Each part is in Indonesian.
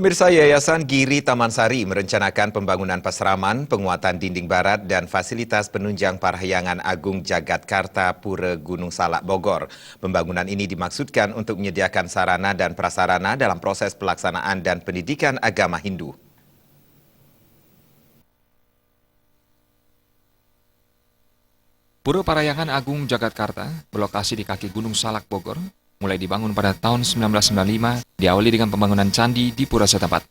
Pemirsa, Yayasan Giri Taman Sari merencanakan pembangunan pasraman, penguatan dinding barat, dan fasilitas penunjang Parahyangan Agung Jagatkarta Pura Gunung Salak Bogor. Pembangunan ini dimaksudkan untuk menyediakan sarana dan prasarana dalam proses pelaksanaan dan pendidikan agama Hindu. Pura Parahyangan Agung Jagatkarta berlokasi di kaki Gunung Salak Bogor, mulai dibangun pada tahun 1995, diawali dengan pembangunan candi di pura setempat.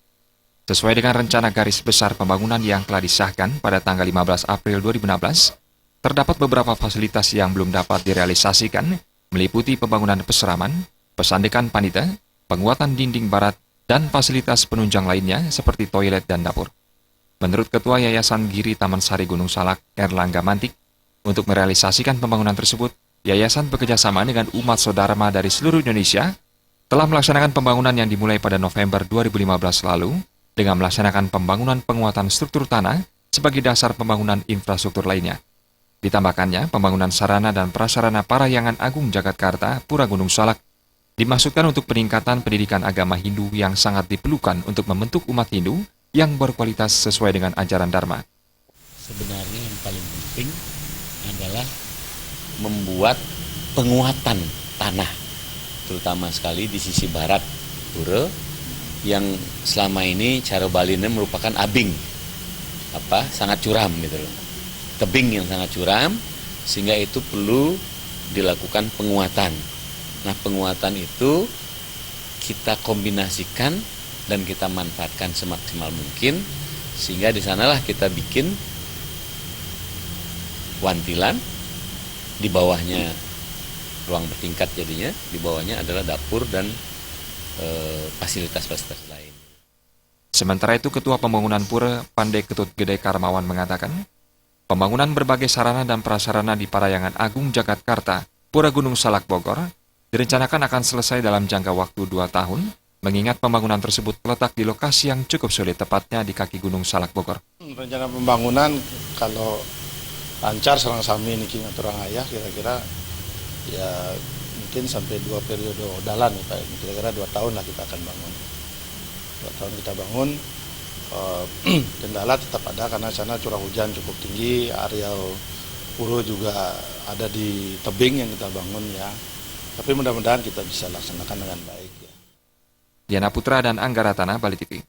Sesuai dengan rencana garis besar pembangunan yang telah disahkan pada tanggal 15 April 2016, terdapat beberapa fasilitas yang belum dapat direalisasikan, meliputi pembangunan peseraman, pesandekan panita, penguatan dinding barat, dan fasilitas penunjang lainnya seperti toilet dan dapur. Menurut Ketua Yayasan Giri Taman Sari Gunung Salak, Erlangga Mantik, untuk merealisasikan pembangunan tersebut, Yayasan bekerjasama dengan umat Sodharma dari seluruh Indonesia telah melaksanakan pembangunan yang dimulai pada November 2015 lalu dengan melaksanakan pembangunan penguatan struktur tanah sebagai dasar pembangunan infrastruktur lainnya. Ditambahkannya, pembangunan sarana dan prasarana Parahyangan Agung Jagatkarta Pura Gunung Salak dimaksudkan untuk peningkatan pendidikan agama Hindu yang sangat diperlukan untuk membentuk umat Hindu yang berkualitas sesuai dengan ajaran Dharma. Sebenarnya yang paling penting adalah membuat penguatan tanah, terutama sekali di sisi barat pura yang selama ini cara Baline merupakan abing, sangat curam gitu loh, tebing yang sangat curam, sehingga itu perlu dilakukan penguatan. Nah, penguatan itu kita kombinasikan dan kita manfaatkan semaksimal mungkin, sehingga di sanalah kita bikin wantilan. Di bawahnya ruang bertingkat, jadinya di bawahnya adalah dapur dan fasilitas-fasilitas lain. Sementara itu, Ketua Pembangunan Pura Pandai Ketut Gede Karmawan mengatakan, pembangunan berbagai sarana dan prasarana di Parahyangan Agung Jagatkarta Pura Gunung Salak Bogor direncanakan akan selesai dalam jangka waktu 2 tahun, mengingat pembangunan tersebut terletak di lokasi yang cukup sulit, tepatnya di kaki Gunung Salak Bogor. Rencana pembangunan kalau lancar serang sami ini ngaturang ayah kira-kira ya mungkin sampai 2 periode dalan ya Pak, kira-kira 2 tahun lah kita akan bangun. 2 tahun kita bangun, kendala tetap ada karena sana curah hujan cukup tinggi, areal pura juga ada di tebing yang kita bangun ya. Tapi mudah-mudahan kita bisa laksanakan dengan baik ya. Diana Putra dan Angga Ratana, Bali TV.